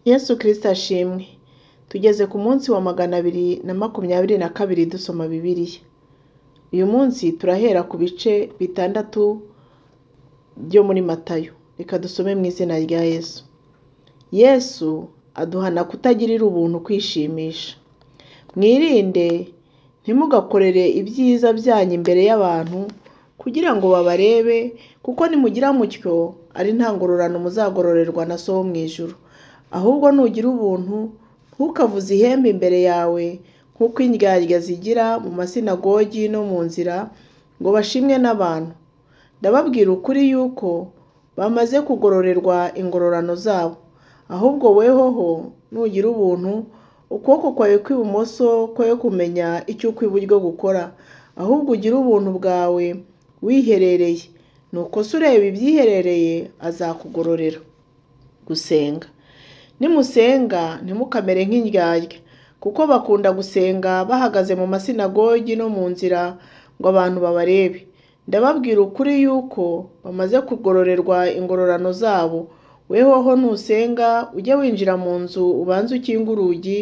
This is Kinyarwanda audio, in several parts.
Yesu Kristo ashimwe. Tugeze ku munsi wa 222 dusoma Bibiliya. Uyu munsi turahera ku bice 6 byo muri Matayo. Reka dusome mu izina rya Yesu. Yesu aduhana kutagirira ubuntu kwishimisha. Mwirinde ntimugakorere ibyiza byanyu imbere y'abantu kugira ngo babarebe, kuko nimugira mutyo ari nta ngororano muzagororerwa na So wo mu ijuru. Ahubwo nugira ubuntu ntukavuze ihembe imbere yawe nk'uko indyarya zigira mu masinagogi no mu nzira, ngo bashimwe n'abantu. Ndababwira ukuri yuko bamaze kugororerwa ingororano zabo. Ahubwo wehoho nugira ubuntu, ukuboko kwawe kw'ibumoso kwe kumenya icyo ukw'iburyo gukora, ahubwo ugira ubuntu bwawe wiherereye, nuko se ureba ibyiherereye azakugororera. Gusenga. Nimusenga ntimukamere nk'indyarya, kuko bakunda gusenga bahagaze mu masinagogi no mu nzira ngo abantu babarebe. Ndababwira ukuri yuko bamaze kugororerwa ingororano zabo. Wehoho nusenga ujye winjira mu nzu ubanze ukinge urugi,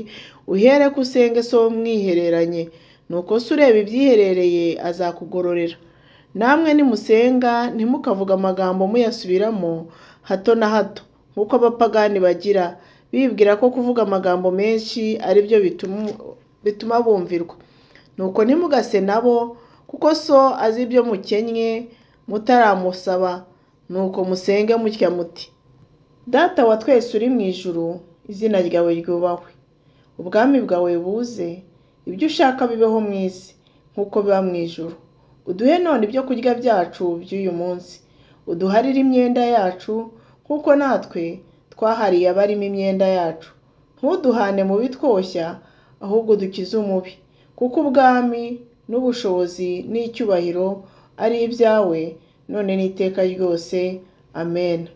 uhere ko usenge So wo mwihereranye, nuko se ureba ibyiherereye azakugororera. Namwe nimusenga ntimukavuga amagambo muyasubiramo hato na hato nk'uko abapagani bagira, bibwira ko kuvuga amagambo menshi ari byo bituma bumvirwa. Nuko ntimugase nabo, kuko So azi ibyo mukennye mutaramusaba. Nuko musenge mutya muti: Data wa twese uri mu ijuru, izina ryawe ryubahwe. Ubwami bwawe buze, ibyo ushaka bibeho mu isi nk'uko biba mu ijuru. Uduhe none ibyo kurya byacu by'uyu munsi. Uduharire imyenda yacu nk'uko natwe twahariye abarimo imyenda yacu. Ntuduhane mu bitwoshya, ahubwo dukize umubi. Kuko ubwami n'ubushobozi n'icyubahiro ari ibyawe, none n'iteka ryose. Amen.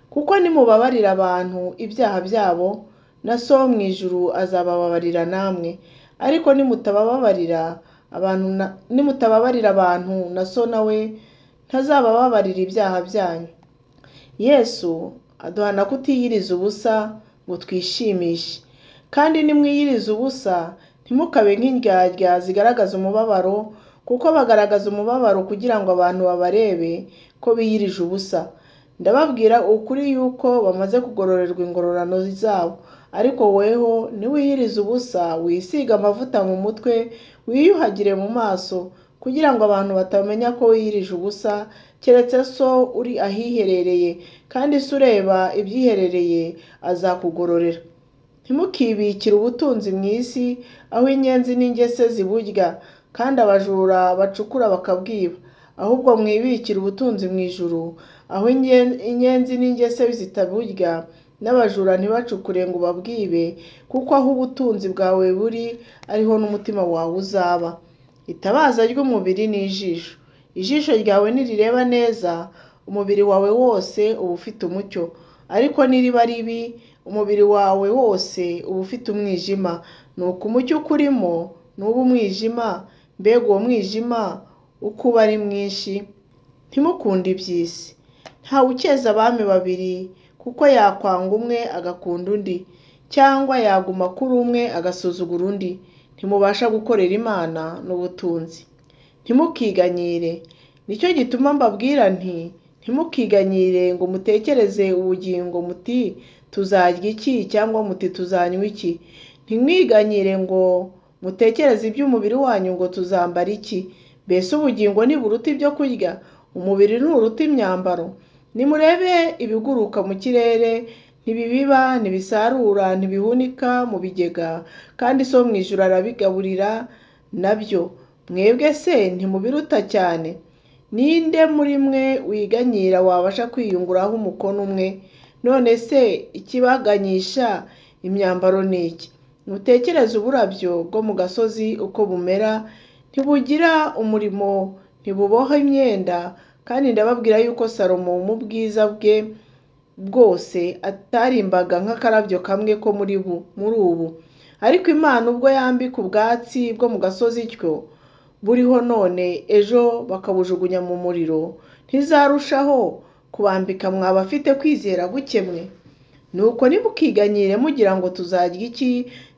Kuko nimubabarira abantu ibyaha byabo, na So wo mu ijuru azabababarira namwe. Ariko nimutababarira abantu, na So nawe ntazabababarira ibyaha byanyu. Yesu aduhana kutiyiriza ubusa ngo twishimishe. Kandi nimwiyiriza ubusa ntimukabe nk'indyarya zigaragaza umubabaro, kuko bagaragaza umubabaro kugira ngo abantu babarebe ko biyirije ubusa. Ndababwira ukuri yuko bamaze kugororerwa ingororano zabo. Ariko weho niwiyiriza ubusa, wisiga amavuta mu mutwe, wiyuhagire mu maso, kugira ngo abantu batamenya ko wiyirije ubusa, keretse So uri ahiherereye, kandi se ureba ibyiherereye azakugororera. Ntimukibikire ubutunzi mu isi, aho inyenzi n'ingese ziburya, kandi abajura bacukura bakabwiba. Ahubwo mwibikire ubutunzi mu ijuru, aho inyenzi n'ingese zitaburya, n'abajura ntibacukure ngo babwibe, kuko aho ubutunzi bwawe buri ariho n'umutima wawe uzaba. Itabaza ry'umubiri ni ijisho. Ijisho ryawe nirireba neza, umubiri wawe wose uba ufite umucyo. Ariko niriba ribi, umubiri wawe wose uba ufite umwijima. Nuko umucyo ukurimo nuba umwijima, mbega uwo mwijima uko uba ari mwinshi. Ntimukunde iby'isi. Ntawe ukeza abami babiri, kuko yakwanga umwe agakunda undi, cyangwa yaguma kuri umwe agasuzugura undi. Ntimubasha gukorera Imana n'ubutunzi. Ntimukiganyire. Nicyo gituma mbabwira nti: ntimukiganyire ngo mutekereze ubugingo muti tuzarya iki, cyangwa muti tuzanywa iki. Ntimwiganyire ngo mutekereze iby'umubiri wanyu ngo tuzambara iki. Mbese ubugingo ntiburuta ibyo kurya, umubiri nturuta imyambaro? Nimurebe ibiguruka mu kirere, ntibibiba, ntibisarura, ntibihunika mu bigega, kandi So wo mu ijuru arabigaburira nabyo. Mwebwe se ntimubiruta cyane? Ninde muri mwe wiganyira wabasha kwiyunguraho umukono umwe? None se ikibaganyisha imyambaro ni iki? Mutekereze uburabyo bwo mu gasozi uko bumera, ntibugira umurimo, ntibuboha imyenda. Kandi ndababwira yuko Salomo mu bwiza bwe bwose atarimbaga nk'akarabyo kamwe ko muri ubu. Ariko Imana ubwo yambika ubwatsi bwo mu gasozi ityo buriho none, ejo bakabujugunya mu muriro, ntizarushaho kubambika mwaba afite kwizera guke mwe? nuko ntimukiganyire mugira ngo tuzarya iki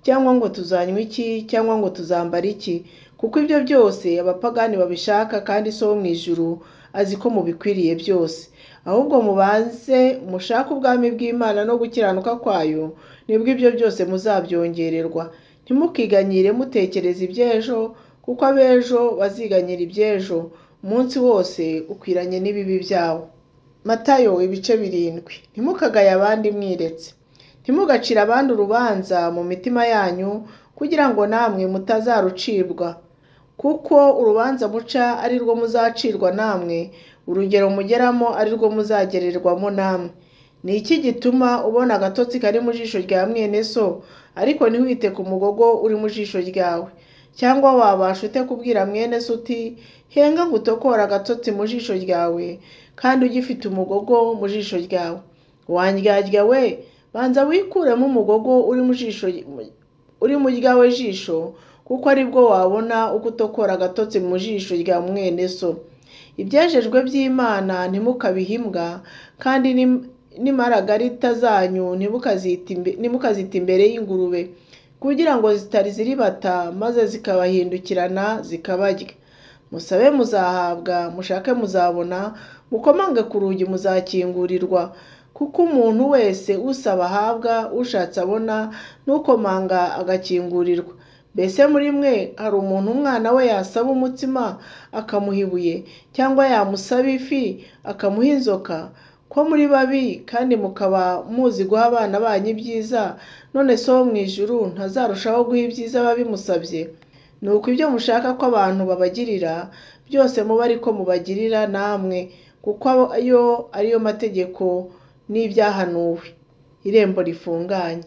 cyangwa ngo tuzanywa iki cyangwa ngo tuzambara iki, kuko ibyo byose abapagani babishaka, kandi so wo mu ijuru azi ko mubikwiriye byose. Ahubwo mubanze mushake ubwami bw'Imana no gukiranuka kwayo, nibwo ibyo byose muzabyongererwa. Ntimukiganyire mutekereza iby'ejo, kuko ab'ejo baziganyira iby'ejo. Umunsi wose ukwiranye n'ibibi byawo. Matayo ibice 7. Ntimukagaye abandi mwiretse. Ntimugacire abandi urubanza mu mitima yanyu, kugira ngo namwe mutazarucibwa. Kuko urubanza muca ari rwo muzacirwa namwe, urugero mugeramo ari rwo muzagererwamo namwe. Ni iki gituma ubona agatotsi kari mu jisho rya mwene so, ariko ntiwite ku mugogo uri mu jisho ryawe? Cyangwa wabasha ute kubwira mwene so uti, henga ngo utokore agatotsi mu jisho ryawe, kandi ugifite umugogo mu jisho ryawe? Wandyarya we, banza wikuremo umugogo uri mu ryawe jisho, kuko aribwo wabona uko utokora agatotsi mu jisho rya mwene so. Ibyejejwe by'Imana ntimukabihe imbwa, kandi n'imaragarita zanyu ntimukazita imbere y'ingurube, kugira ngo ziribata maze zikabahindukirana zikabarya. Musabe muzahabwa, mushake muzabona, mukomange ku rugi muzakingurirwa. Kuko umuntu wese usaba ahabwa, ushatse abona, n'ukomanga agakingurirwa. Mbese muri mwe hari umuntu umwana we yasaba umutsima akamuha ibuye, cyangwa yamusaba ifi akamuha inzoka? Ko muri babi kandi mukaba muzi guha abana banyu ibyiza, none so wo mu ijuru ntazarushaho guha ibyiza ababimusabye? Nuko ibyo mushaka ko abantu babagirira byose muba ariko mubagirira namwe, kuko ayo ariyo mategeko n'ibyahanuwe. Irembo rifunganye.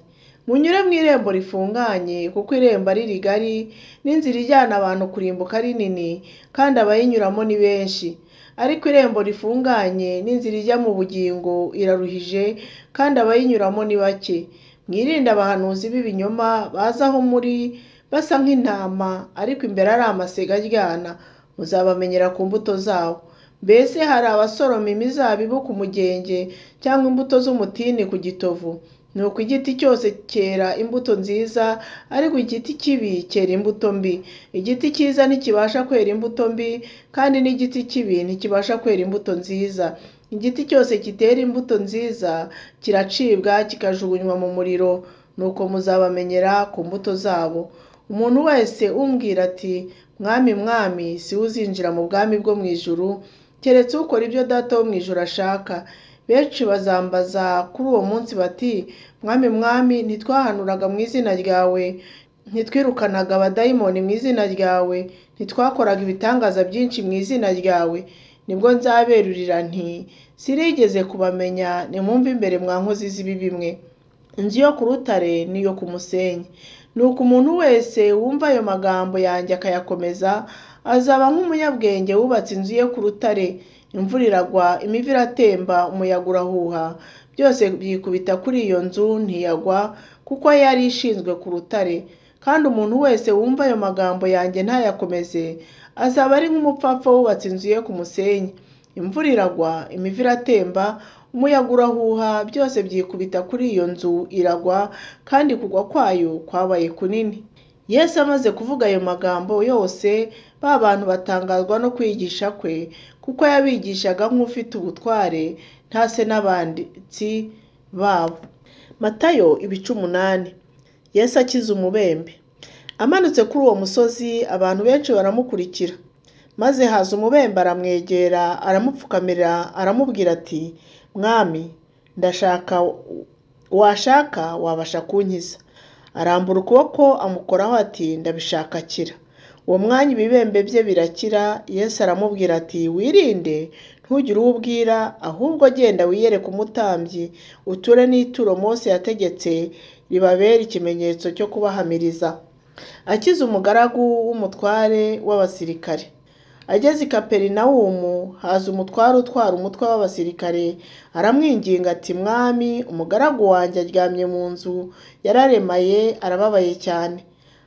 Munyure mu irembo rifunganye, kuko irembo ari rigari n'inzira ijyana abantu kurimbuka ari nini, kandi abayinyuramo ni benshi. Ariko irembo rifunganye n'inzira ijya mu bugingo iraruhije, kandi abayinyuramo ni bake. Mwirinde abahanuzi b'ibinyoma baza aho muri basa nk'intama, ariko imbere ari amasega aryana. Muzabamenyera ku mbuto zawo. Mbese hari abasoroma imizabibu ku mugenge, cyangwa imbuto z'umutini ku gitovu? Nuko igiti cyose cyera imbuto nziza, ariko igiti kibi cyera imbuto mbi. Igiti cyiza ntikibasha kwera imbuto mbi, kandi n'igiti kibi ntikibasha kwera imbuto nziza. Igiti cyose kitera imbuto nziza kiracibwa kikajugunywa mu muriro. Nuko muzabamenyera ku mbuto zabo. Umuntu wese umbwira ati, Mwami, Mwami, si we uzinjira mu bwami bwo mu ijuru, keretse ukora ibyo Data wo mu ijuru ashaka. Benshi bazambaza kuri uwo munsi bati, Mwami, Mwami, ntitwahanuraga mu izina ryawe, ntitwirukanaga abadayimoni mu izina ryawe, ntitwakoraga ibitangaza byinshi mu izina ryawe? Nibwo nzaberurira nti, sinigeze kubamenya, nimwumve imbere mwa nkozi z'ibibi mwe. Inzu yo ku rutare n'iyo ku musenyi. Nuko umuntu wese wumva ayo magambo yanjye akayakomeza, azaba nk'umunyabwenge wubatse inzu ye ku rutare. Imvura iragwa, imivu iratemba, umuyaga urahuha, byose byikubita kuri iyo nzu, ntiyagwa, kuko yari ishinzwe ku rutare. Kandi umuntu wese wumva ayo magambo yanjye ntayakomeze, azaba ari nk'umupfapfa wubatse inzu ye ku musenyi. Imvura iragwa, imivu iratemba, umuyaga urahuha, byose byikubita kuri iyo nzu, iragwa, kandi kugwa kwayo kwabaye kunini. Yesu amaze kuvuga ayo magambo yose, ba bantu batangazwa no kwigisha kwe, kuko yabigishaga nk'ufite ubutware, ntase n'abanditsi babo. Matayo ibice 8. Yesu akiza umubembe. Amanutse kuri uwo musozi, abantu benshi baramukurikira. Maze haza umubembe aramwegera, aramupfukamira, aramubwira ati, Mwami, washaka wabasha kunkiza. Arambura ukuboko amukoraho ati, ndabishaka, kira. Uwo mwanya ibibembe bye birakira. Yesu aramubwira ati, wirinde, ntugire uwo ubwira, ahubwo genda wiyereke umutambyi, uture n'ituro Mose yategetse, ribabera ikimenyetso cyo kubahamiriza. Akiza umugaragu w'umutware w'abasirikare. Ageze i Kaperinawumu, haza umutware utwara umutwe w'abasirikare, aramwinginga ati, Mwami, umugaragu wanjye aryamye mu nzu, yararemaye, arababaye cyane.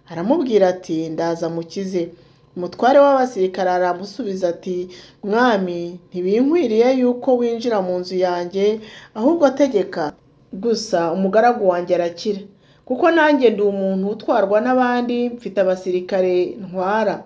Aramubwira ati, ndaza mukize. Umutware w'abasirikare aramusubiza ati, Mwami, ntibinkwiriye yuko winjira mu nzu yanjye, ahubwo tegeka gusa umugaragu wanjye arakira, kuko nanjye ndi umuntu utwarwa n'abandi, mfite abasirikare ntwara.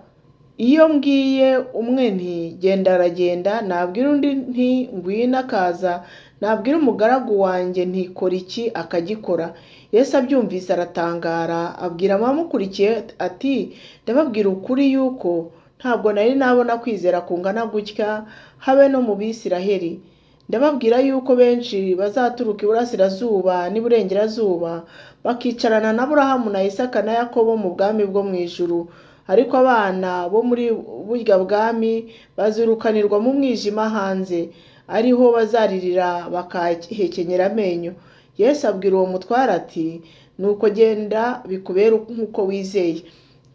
Iyo mbwiye umwe nti genda aragenda, nabwira undi nti ngwino akaza, nabwira umugaragu wanjye nti kora iki akagikora. Yesu abyumvise aratangara, abwira abamukurikiye ati ndababwira ukuri yuko ntabwo nari nabona kwizera kungana gutya habe no mu Bisiraheli. Ndababwira yuko benshi bazaturuka iburasirazuba n'iburengerazuba bakicarana na Aburahamu na Isaka na Yakobo mu bwami bwo mu ijuru, ariko abana bo muri burya bwami bazirukanirwa mu mwijima hanze, ariho bazaririra bakahekenyera amenyo. Yesu abwira uwo mutware ati nuko genda bikubera nk'uko wizeye.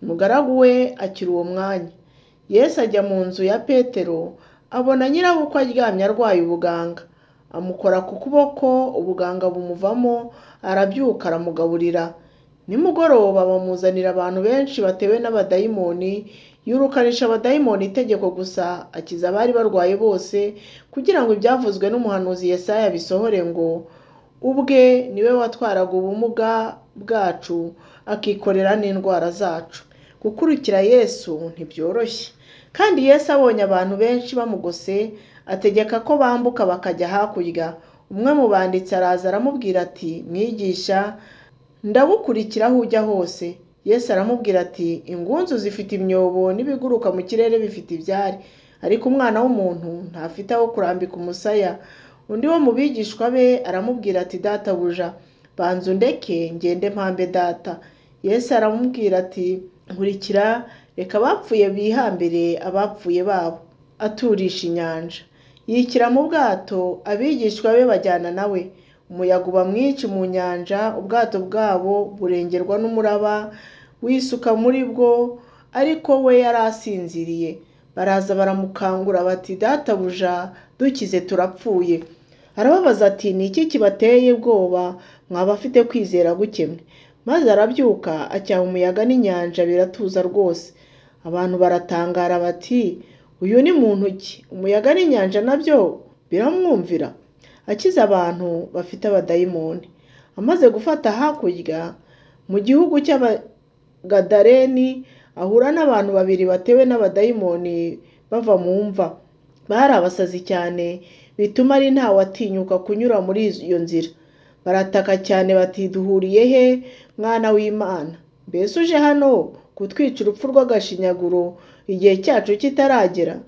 Umugaragu we akira uwo mwanya. Yesu ajya mu nzu ya Petero, abona nyirabukwe aryamye arwaye ubuganga, amukora ku kuboko, ubuganga bumuvamo, arabyuka aramugaburira. Nimugoroba bamuzanira abantu benshi batewe n'abadayimoni, yurukanisha abadayimoni itegeko gusa, akiza abari barwaye bose, kugira ngo ibyavuzwe n'umuhanuzi Yesaya bisohore ngo ubwe niwe watwaraga ubumuga bwacu akikorera n'indwara zacu. Gukurikira Yesu ntibyoroshye, kandi Yesu abonye abantu benshi bamugose, ategeka ko bambuka bakajya hakurya. Umwe mu banditsi araza aramubwira ati mwigisha, ndagukurikira aho ujya hose. Yesu aramubwira ati ingunzu zifite imyobo n'ibiguruka mu kirere bifite ibyari, ariko umwana w'umuntu ntafite aho kurambika umusaya. Undi wo mu bigishwa be aramubwira ati databuja, banza undeke ngende mpambe data. Yesu aramubwira ati nkurikira, reka abapfuye bihambire abapfuye babo. Aturisha inyanja, yikira mu bwato, abigishwa be bajyana nawe. Umuyaga uba mwinshi mu nyanja, ubwato bwabo burengerwa n'umuraba wisuka muri bwo, ariko we yari asinziriye. Baraza baramukangura bati databuja, dukize turapfuye. Arababaza ati ni iki kibateye ubwoba, mwaba afite kwizera gukemwe? Maze arabyuka acyaha umuyaga n'inyanja, biratuza rwose. Abantu baratangara bati uyu ni muntu ki, umuyaga n'inyanja nabyo biramwumvira? Akiza abantu bafite abadayimoni. Amaze gufata hakurya mu gihugu cy'Abagadaleni, ahura n'abantu babiri batewe n'abadayimoni bava mu mva. Bari abasazi cyane, bituma ari ntawe atinyuka kunyura muri iyo nzira. Barataka cyane bati duhuriye he, mwana w'Imana? Mbese uje hano kutwica urupfu rw'agashinyaguro igihe cyacu kitaragera?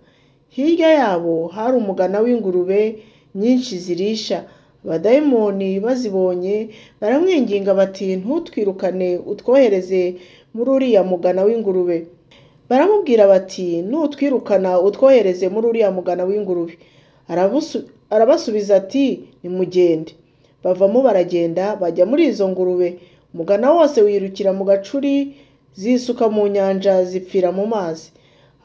Hirya yabo hari umugana w'ingurube nyinshi zirisha. Abadayimoni bazibonye baramwinginga bati ntutwirukane utwohereze muri uriya mugana w'ingurube. Baramubwira bati nutwirukana utwohereze muri uriya mugana w'ingurube. Arabasubiza ati nimugende. Bavamo baragenda bajya muri izo ngurube. Umugana wose wirukira mu gacuri, zisuka mu nyanja zipfira mu mazi.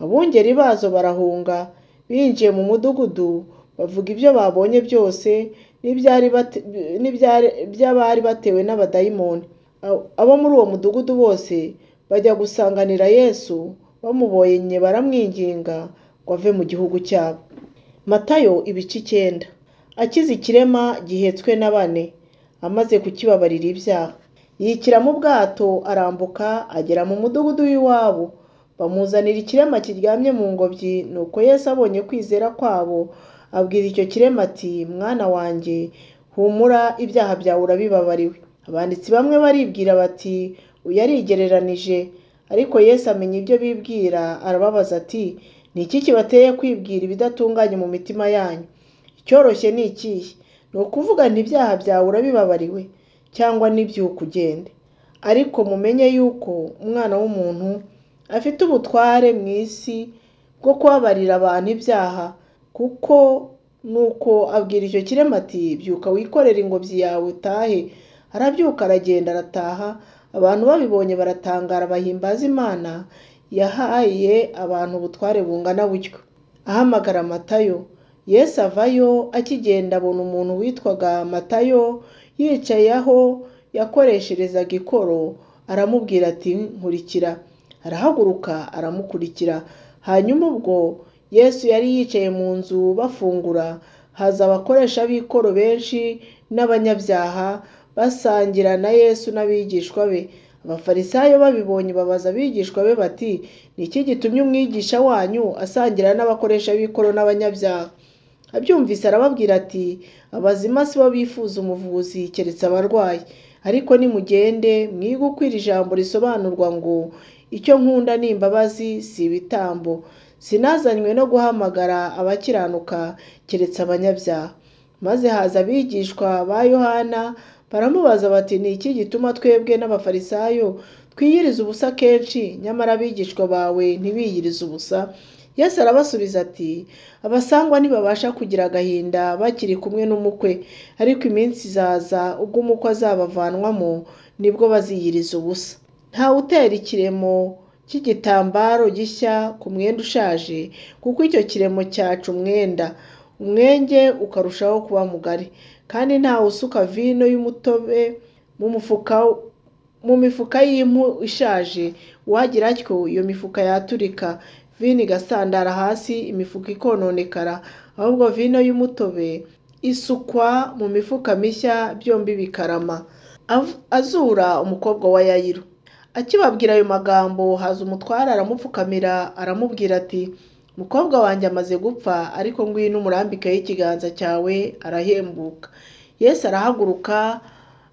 Abungeri bazo barahunga, binjiye mu mudugudu, bavuga ibyo babonye byose n'iby'abari batewe n'abadayimoni. Abo muri uwo mudugudu bose bajya gusanganira Yesu, bamubonye baramwinginga ngo ave mu gihugu cyabo. Matayo ibice 9. Akiza ikirema gihetswe na 4, amaze kukibabarira ibyaha, yikira mu bwato arambuka agera mu mudugudu w'iwabo. Bamuzanira ikirema kiryamye mu ngobyi. Nuko Yesu abonye kwizera kwabo, abwira icyo kirema ati mwana wanjye, humura, ibyaha byawe urabibabariwe. Abanditsi bamwe baribwira bati uyu arigereranije, ariko Yesu amenya ibyo bibwira, arababaza ati ni iki kibateye kwibwira ibidatunganye mu mitima yanyu? Icyoroshye ni ikihe? Ni ukuvuga nti ibyaha byawe urabibabariwe, cyangwa n'ibyuko ugende? Ariko mumenye yuko umwana w'umuntu afite ubutware mu isi bwo kubabarira abantu ibyaha. Kuko nuko abwira icyo kirema ati byuka wikorere ingobyi yawe utahe. Arabyuka aragenda arataha. Abantu babibonye baratangara, bahimbaza Imana yahaye abantu ubutware bungana butyo. Ahamagara Matayo. Yesu avayo, akigenda abona umuntu witwaga Matayo yicaye aho yakoresherezaga ikoro. Aramubwira ati nkurikira. Arahaguruka aramukurikira. Hanyuma ubwo Yesu yari yicaye mu nzu bafungura, haza abakoresha b'ikoro benshi n'abanyabyaha basangira na Yesu n'abigishwa be. Abafarisayo babibonye babaza abigishwa be bati, ni iki gitumye umwigisha wanyu asangira n'abakoresha b'ikoro n'abanyabyaha? Abyumvise arababwira ati, abazima si bo bifuza umuvuzi keretse abarwayi. Ariko nimugende mwige uko iri jambo risobanurwa ngo, icyo nkunda ni imbabazi si ibitambo. Sinazanywe no guhamagara abakiranuka keretse abanyabyaha. Maze haza abigishwa ba Yohana baramubaza bati, ni iki gituma twebwe n'abafarisayo twiyiriza ubusa kenshi, nyamara abigishwa bawe ntibiyirize ubusa? Yesu arabasubiza ati, abasangwa ntibabasha kugira agahinda bakiri kumwe n'umukwe, ariko iminsi izaza ubwo umukwe azabavanwamo nibwo baziyiriza ubusa. Ntawe utera ikiremo cy'igitambaro gishya ku mwenda ushaje, kuko icyo kiremo cyaca umwenge ukarushaho kuba mugari. Kandi ntawe usuka vino y'umutobe mu mifuka y'impu ishaje, uwagira atyo iyo mifuka yaturika, vino igasandara hasi, imifuka ikononekara. Ahubwo vino y'umutobe isukwa mu mifuka mishya, byombi bikarama. Azura umukobwa wa Yayiro. Akibabwira ayo magambo, haza umutware aramupfukamira aramubwira ati, umukobwa wanjye amaze gupfa, ariko ngwino umurambikeho ikiganza cyawe arahembuka. Yesu arahaguruka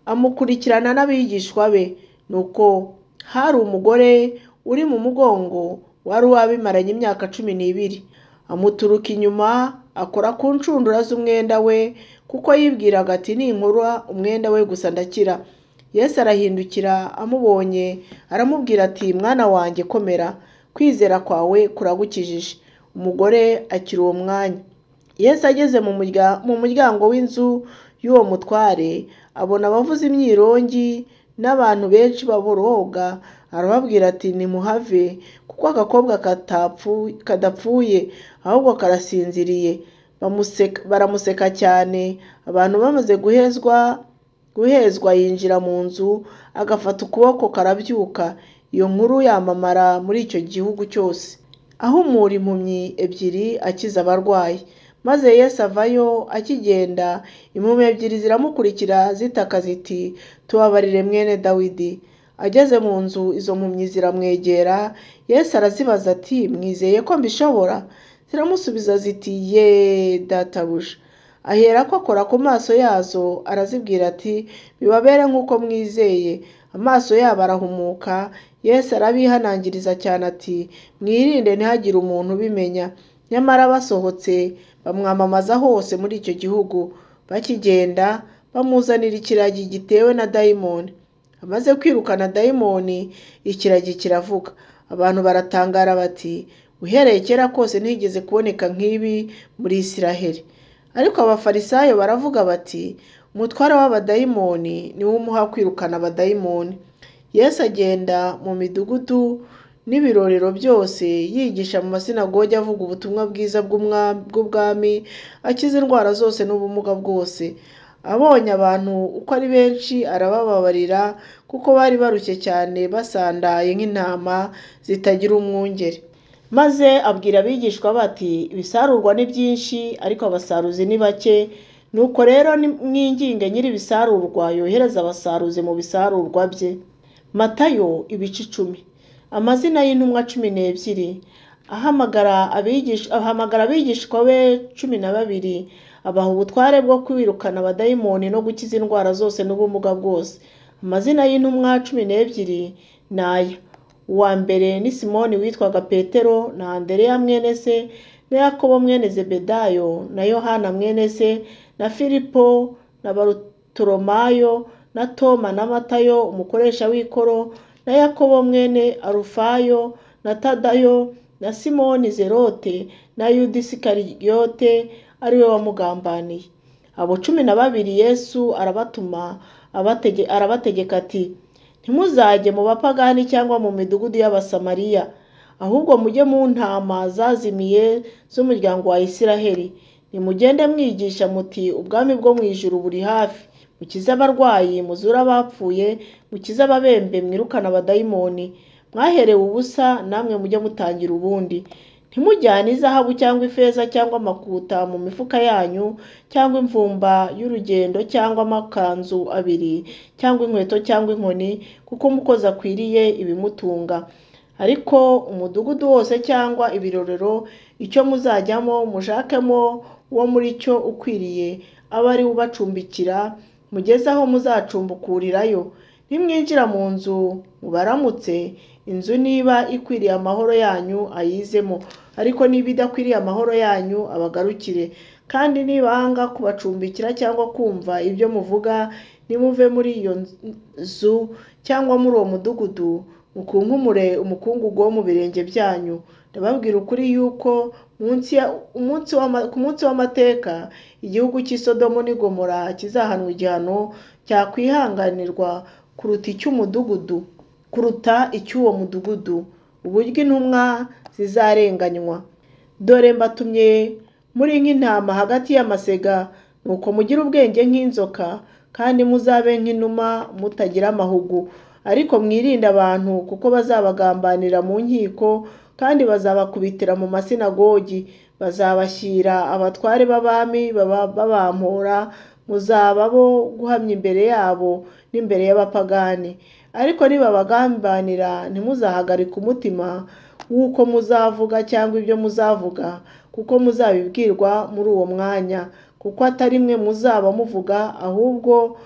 amukurikirana n'abigishwa be. Nuko hari umugore uri mu mugongo wari wabimaranye imyaka 12. Amuturuka inyuma akora ku nshundura z'umwenda we, kuko yibwiraga ati, ninkura umwenda we gusa ndakira. Yesu arahindukira amubonye aramubwira ati, mwana wanjye komera, kwizera kwawe kuragukijije. Umugore akira uwo mwanya. Yesu ageze mu muryango w'inzu y'uwo mutware, abona abavuza imyirongi n'abantu benshi baboroga, arababwira ati, nimuhave, kuko agakobwa kadapfuye ahubwo karasinziriye. Baramuseka cyane. Abantu bamaze guhezwa yinjira mu nzu, agafata ukuboko karabyuka. Iyo nkuru yamamara muri icyo gihugu cyose. Ahumura impumyi ebyiri akiza abarwayi. Maze Yesu avayo akigenda, impumyi ebyiri ziramukurikira zitaka ziti, tubabarire mwene Dawidi. Ageze mu nzu, izo mpumyi ziramwegera. Yesu arazibaza ati, mwizeye ko mbishobora? Ziramusubiza ziti, ye databuja. Aherako akora ku maso yazo, arazibwira ati, bibabere nk'uko mwizeye. Amaso yabo arahumuka. Yesu arabihanangiriza cyane ati, mwirinde ntihagire umuntu ubimenya. Nyamara basohotse bamwamamaza hose muri icyo gihugu. Bakigenda bamuzanira ikiragi gitewe na dayimoni. Amaze kwirukana dayimoni, ikiragi kiravuga. Abantu baratangara bati, uhereye kera kose ntigeze kuboneka nk'ibi muri Isiraheli. Ariko abafarisayo baravuga bati, umutware w'abadayimoni niwe umuha kwirukana abadayimoni. Yesu agenda mu midugudu n'ibirorero byose, yigisha mu masinagogi avuga ubutumwa bwiza bw'ubwami, akiza indwara zose n'ubumuga bwose. Abonye abantu uko ari benshi arabababarira, kuko bari barushye cyane basandaye nk'intama zitagira umwungeri. Maze abwira abigishwa bati, ibisarurwa ni byinshi, ariko abasaruzi ni bake. Nuko rero mwinginge nyiri ibisarurwa yohereza abasaruzi mu bisarurwa bye. Matayo ibice 10. Amazina y'intumwa 12. Ahamagara abigishwa be 12, abaha ubutware bwo kwirukana abadayimoni no gukiza indwara zose n'ubumuga bwose. Amazina y'intumwa 12 ni aya: uwa mbere ni Simoni witwaga Petero, na Andereya mwene se, na Yakobo mwene Zebedayo, na Yohana mwene se, na Filipo, na Barutolomayo, na Toma, na Matayo umukoresha w'ikoro, na Yakobo mwene Arufayo, na Tadayo, na Simoni Zerote, na Yuda Isikariyote ariwe wamugambaniye. Abo 12 Yesu arabatuma, arabategeka ati, ntimuzajye mu bapagani cyangwa mu midugudu y'Abasamariya, ahubwo mujye mu ntama zazimiye z'umuryango wa Isiraheli. Nimugende mwigisha muti, ubwami bwo mu ijuru buri hafi. Mukize abarwayi, muzure abapfuye, mukize ababembe, mwirukana abadayimoni. Mwaherewe ubusa, namwe mujye mutangira ubundi. Ntimujyane izahabu cyangwa ifeza cyangwa amakuta mu mifuka yanyu, cyangwa imvumba y'urugendo cyangwa amakanzu abiri, cyangwa inkweto cyangwa inkoni, kuko umukozi akwiriye ibimutunga. Ariko umudugudu wose cyangwa ibirorero icyo muzajyamo, mushakemo uwo muri cyo ukwiriye abe ari we ubacumbikira, mugeze aho muzacumbukurirayo. Nimwinjira mu nzu mubaramutse. Inzu niba ikwiriye amahoro yanyu ayizemo, ariko niba idakwiriye amahoro yanyu abagarukire. Kandi nibanga kubacumbikira cyangwa kumva ibyo muvuga, nimuve muri iyo nzu cyangwa muri uwo mudugudu, mukunkumure umukungugu wo mu birenge byanyu. Ndababwira ukuri yuko ku munsi w'amateka igihugu cy'i Sodomu n'i Gomora kizahanwa igihano cyakwihanganirwa kuruta icy'uwo mudugudu, uburyo intumwa zizarenganywa. Dore mbatumye muri nk'intama hagati y'amasega, nuko mugire ubwenge nk'inzoka, kandi muzabe nk'inuma mutagira amahugu. Ariko mwirinde abantu, kuko bazabagambanira mu nkiko, kandi bazabakubitira mu masinagogi. Bazabashyira abatware b'abami babampora, muzaba bo guhamya imbere yabo n'imbere y'abapagani. Ariko nibabagambanira, ntimuzahagarike umutima w'uko muzavuga cyangwa ibyo muzavuga, kuko muzabibwirwa muri uwo mwanya, kuko atari mwe muzaba muvuga, ahubwo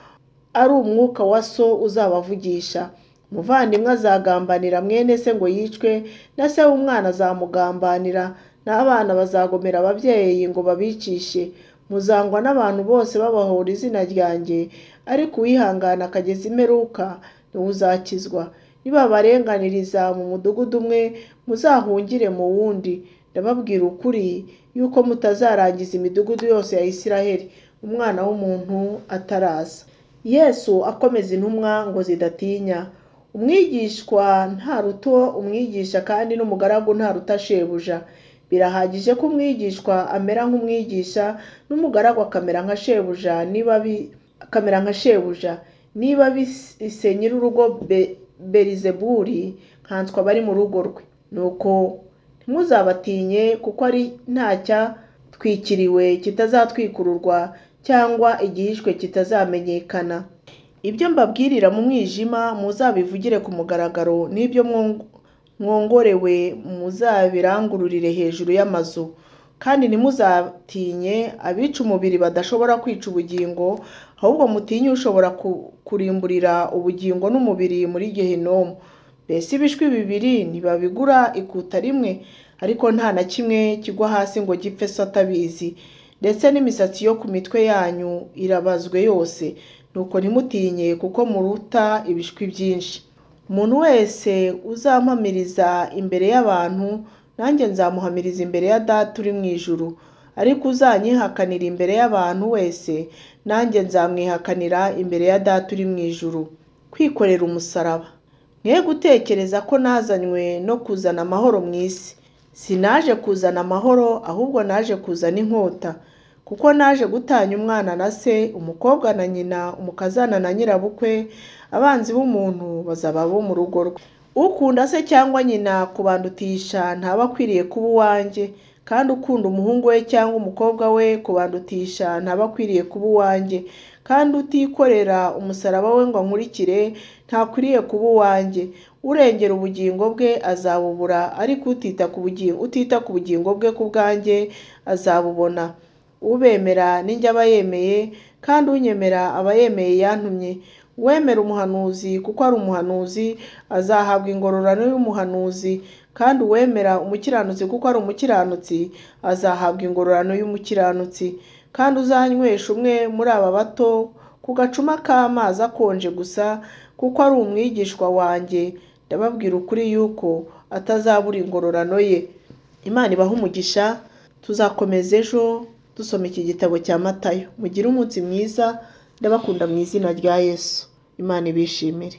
ari umwuka wa So uzabavugisha. Umuvandimwe azagambanira mwene se ngo yicwe, na se w'umwana azamugambanira, n'abana bazagomera ababyeyi ngo babicishe. Muzangwa n'abantu bose babahora izina ryanjye, ariko uwihangana akageza imperuka niwe uzakizwa. Nibabarenganiriza mu mudugudu umwe, muzahungire mu wundi. Ndababwira ukuri yuko mutazarangiza imidugudu yose ya Isiraheli Umwana w'umuntu ataraza. Yesu akomeza intumwa ngo zidatinya. Umwigishwa ntaruta umwigisha, kandi n'umugaragu ntaruta shebuja. Birahagije ko umwigishwa amera nk'umwigisha, n'umugaragu akamera nka shebuja. Niba bise nyir'urugo Belizebuli, nkanswe abari mu rugo rwe. Nuko ntimuzabatinye, kuko ari ntacyatwikiriwe kitazatwikururwa, cyangwa igihishwe kitazamenyekana. Ibyo mbabwirira mu mwijima muzabivugire ku mugaragaro, n'ibyo mwongorewe muzabirangururire hejuru y'amazu. Kandi ntimuzatinye abica umubiri badashobora kwica ubugingo, ahubwo mutinye ushobora kurimburira ubugingo n'umubiri muri Gehinomu. Mbese ibishwi bibiri ntibabigura ikuta rimwe? Ariko nta na kimwe kigwa hasi ngo gipfe So atabizi. Ndetse n'imisatsi yo ku mitwe yanyu irabazwe yose. Nuko ntimutinye, kuko muruta ibishwi byinshi. Umuntu wese uzampamiriza imbere y'abantu, nanjye nzamuhamiriza imbere ya Data uri mu ijuru. Ariko uzanyihakanira imbere y'abantu wese, nanjye nzamwihakanira imbere ya Data uri mu ijuru. Kwikorera umusaraba. Mwe gutekereza ko nazanywe no kuzana amahoro mu isi. Sinaje kuzana amahoro, ahubwo naje kuzana inkota. Kuko naje gutanya umwana na se, umukobwa na nyina, umukazana na nyirabukwe. Abanzi b'umuntu bazaba bo mu rugo rwe. Ukunda se cyangwa nyina kubandutisha ntaba akwiriye kuba uwanjye, kandi ukunda umuhungu we cyangwa umukobwa we kubandutisha ntaba akwiriye kuba uwanjye. Kandi utikorera umusaraba we ngo ankurikire ntakwiriye kuba uwanjye. Urengera ubugingo bwe azabubura, ariko utita ku bugingo bwe ku bwanjye azabubona. Ubemera ninjye aba yemeye, kandi unyemera aba yemeye yantumye. Uwemera umuhanuzi kuko ari umuhanuzi azahabwa ingororano y'umuhanuzi, kandi uwemera umukiranutsi kuko ari umukiranutsi azahabwa ingororano y'umukiranutsi. Kandi uzanywesha umwe muri aba bato ku gacuma k'amazi akonje gusa, kuko ari umwigishwa wanjye. Ndababwira ukuri yuko atazabura ingororano ye. Imana ibahe umugisha. Tuzakomeza ejo dusoma iki gitabo cya Matayo. Mugire umunsi mwiza. Ndabakunda mu izina rya Yesu. Imana ibishimire.